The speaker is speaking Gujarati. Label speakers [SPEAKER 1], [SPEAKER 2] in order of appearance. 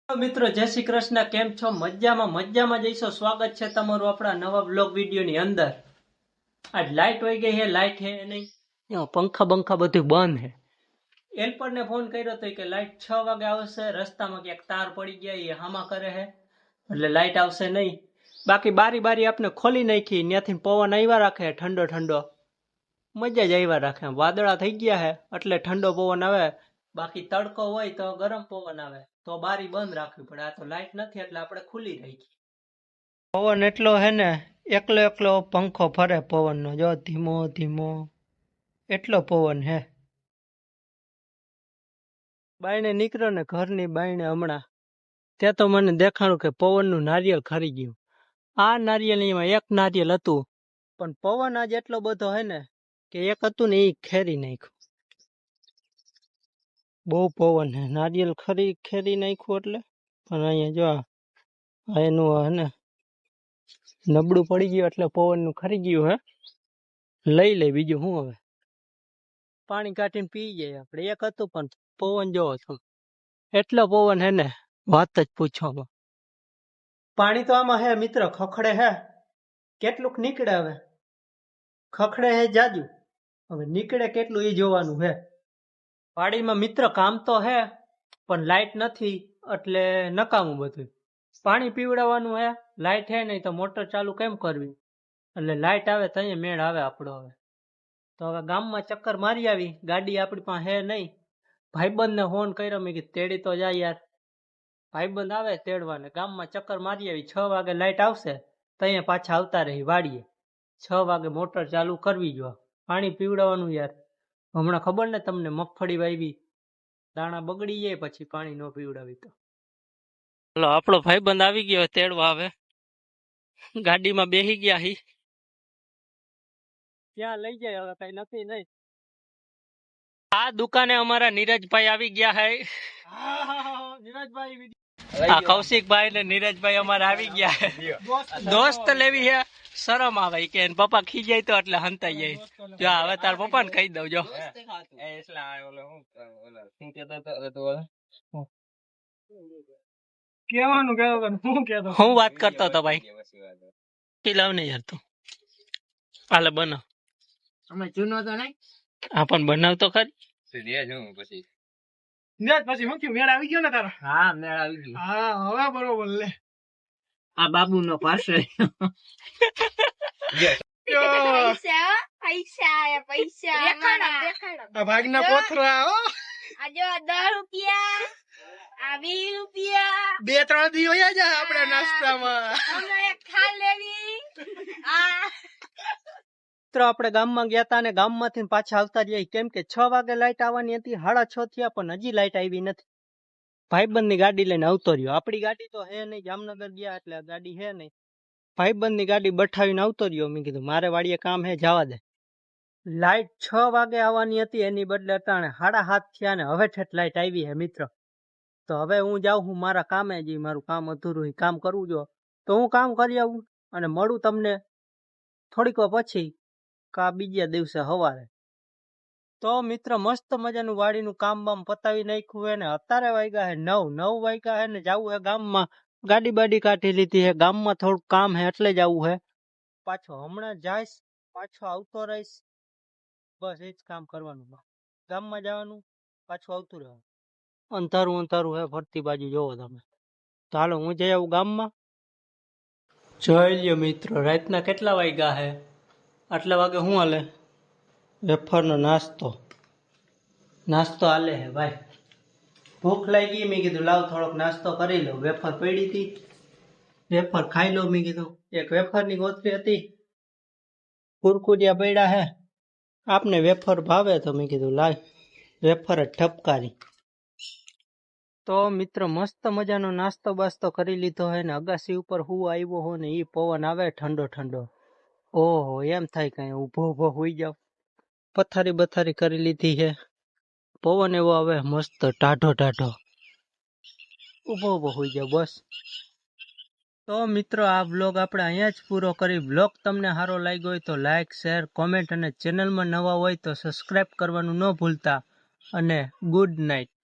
[SPEAKER 1] મિત્રો જય શ્રી કૃષ્ણ, કેમ છો? મજામાં જઈશો. સ્વાગત છે તમારું આપણા નવા બ્લોગ વિડીયોની અંદર. આજ લાઇટ વહી ગઈ હે, લાઇટ હે નહીં, પંખા બંખા બધું બંધ હે. એલપર ને ફોન કર્યો તો કે લાઇટ 6 વાગે આવશે. રસ્તામાં ક્યાંક તાર પડી ગયા એ હામા કરે હે એટલે લાઇટ આવશે નહીં. બાકી બારી આપણે ખોલી નાખી, ત્યાંથી પવન આવ્યા રાખે ઠંડો ઠંડો, મજા જ આવ્યા રાખે. વાદળા થઈ ગયા હે એટલે ઠંડો પવન આવે, બાકી તડકો હોય તો ગરમ પવન આવે તો બારી બંધ રાખવી પડે. આ તો લાઈટ નથી એટલે આપણે ખુલ્લી રાખી. પવન એટલો હે ને, એકલો પંખો ફરે પવનનો, જો ધીમો ધીમો એટલો પવન હે. બાયણે નીકળ્યો ને, ઘરની બાયણે હમણાં, ત્યાં તો મને દેખાણું કે પવનનું નારિયેળ ખરી ગયું. આ નારિયેળમાં એક નારિયેળ હતું, પણ પવન આજ એટલો બધો હે ને કે એક હતું ને એ ખેરી નાખ્યું. બહુ પવન હે, નારિયેળ ખેરી નાખ્યું એટલે. પણ અહીંયા જો એનું હે ને નબળું પડી ગયું એટલે પવનનું ખરી ગયું હે. લઈ બીજું શું હવે, પાણી કાઢીને પી જાય આપણે. એક હતું પણ પવન જોવો છો, એટલો પવન હે ને વાત જ પૂછવામાં. પાણી તો આમાં હે મિત્ર, ખખડે હે. કેટલુંક નીકળે હવે, ખખડે હે જાજુ, હવે નીકળે કેટલું એ જોવાનું હે. વાડીમાં મિત્ર કામ તો હે પણ લાઈટ નથી એટલે નકામું બધું. પાણી પીવડાવવાનું હે, લાઈટ હે નહીં તો મોટર ચાલુ કેમ કરવી, એટલે લાઈટ આવે તો અહીંયા મેળ આવે આપણો. હવે તો હવે ગામમાં ચક્કર મારી આવી, ગાડી આપણી પાસે હે નહીં. ભાઈબંધને ફોન કર્યો, મેં કીધું તેડી તો જાય યાર. ભાઈબંધ આવે તેડવાને, ગામમાં ચક્કર મારી આવી. 6 વાગે લાઈટ આવશે તો અહીંયા પાછા આવતા રહી વાડીએ. 6 વાગે મોટર ચાલુ કરવી જો, પાણી પીવડાવવાનું યાર. હમણાં ખબર ને તમને, મગફળી વાવી, દાણા બગડી જાય પછી પાણી ન પીવડાવી તો. હલો, આપણો ભાઈબંધ આવી ગયો તેડવા. હવે ગાડીમાં બેસી ગયા હી, ત્યાં લઈ જાય હવે કઈ નક્કી નહીં. આ દુકાને અમારા નીરજભાઈ આવી ગયા હે. નીરજભાઈ, આ કૌશિકભાઈ ને નીરજભાઈ અમારે આવી ગયા હે. દોસ્ત લેવી હે, શરમ આવે કે પપ્પા ખીજાય તો એટલે હંતાઈ જાય. જો હવે તાર પપ્પા ને કહી દઉં. જો હું વાત કરતો હતો ભાઈ, લાવ ને યાર તું, હાલે બનાવ. અમે ચૂનો તો નહીં, હા પણ બનાવ તો ખરી. પછી શું થયું, મેળ આવી ગયો ને તારો? હા મેળ આવી ગયો. હા હવે બરોબર લે. આ બાબુ નો પાસે પૈસા ભાગના પોથરા. આ જો 10 રૂપિયા, આ 20 રૂપિયા, 2-3 દી હોય જાય આપડે નાસ્તામાં. ખા લેવી. આપણે ગામમાં ગયા હતા ને ગામમાંથી પાછા આવતા રહ્યા, કેમ કે 6 વાગે લાઈટ આવવાની હતી. 6:30 થયા પણ હજી લાઈટ આવી નથી. ભાઈબંધની ગાડી લઈને આવતો રહ્યો. આપણી ગાડી તો હે નહીં, જામનગર ગયા એટલે ગાડી હે નહીં. ભાઈબંધની ગાડી બઠાવીને આવતો રહ્યો. મેં કીધું મારે વાડીએ કામ હે, જવા દે. લાઈટ 6 વાગે આવવાની હતી, એની બદલે અટાણે 7:30 થયા ને હવે ઠેઠ લાઈટ આવી હે મિત્ર. તો હવે હું જાઉં હું મારા કામે, જે મારું કામ અધૂરું કામ કરવું જો તો હું કામ કરી આવું અને મળું તમને થોડીક વાર પછી, કા બીજા દિવસે સવારે. તો મિત્ર મસ્ત મજાનું વાડીનું કામ બામ પતાવી નાખ્યું હે ને અત્યારે વાગ્યા હે 9 વાગ્યા હે ને જવું હે ગામમાં. ગાડી બાડી કાઢી લીધી હે, ગામમાં થોડુંક કામ હે એટલે જવું હે. પાછો હમણાં જઈશ, પાછો આવતો રહીશ, બસ એ જ કામ કરવાનું. ગામમાં જવાનું, પાછું આવતું રહેવાનું. અંધારું હે ફરતી બાજુ, જોવો તમે. તો હાલો હું જઈ આવું ગામમાં. જોઈ લ્યો મિત્રો, રાતના કેટલા વાગ્યા હે? આટલા વાગે શું હાલે? વેફરનો નાસ્તો હાલે હે ભાઈ. ભૂખ લાગી, મેં કીધું લાવ થોડોક નાસ્તો કરી લો. વેફર પડી હતી, વેફર ખાઈ લો મેં કીધું. એક વેફરની ગોથરી હતી, કુરકુરિયા પડ્યા હે. આપને વેફર ભાવે તો મેં કીધું લાવ વેફર જ ઠપકારી. તો મિત્ર મસ્ત મજાનો નાસ્તો બાસ્તો કરી લીધો હે ને અગાસી ઉપર હું આવ્યો હો ને એ પવન આવે ઠંડો ઠંડો. ઓહો, એમ થાય કઈ ઊભો હોઈ જાવ. પથારી કરી લીધી હે, પવન એવો આવે મસ્ત ટાઢો. ઊભો હોઈ જાવ બસ. તો મિત્રો આ બ્લોગ આપણે અહીંયા જ પૂરો કરી. બ્લોગ તમને સારો લાગ્યો હોય તો લાઈક, શેર, કોમેન્ટ અને ચેનલમાં નવા હોય તો સબસ્ક્રાઈબ કરવાનું ન ભૂલતા. અને ગુડ નાઇટ.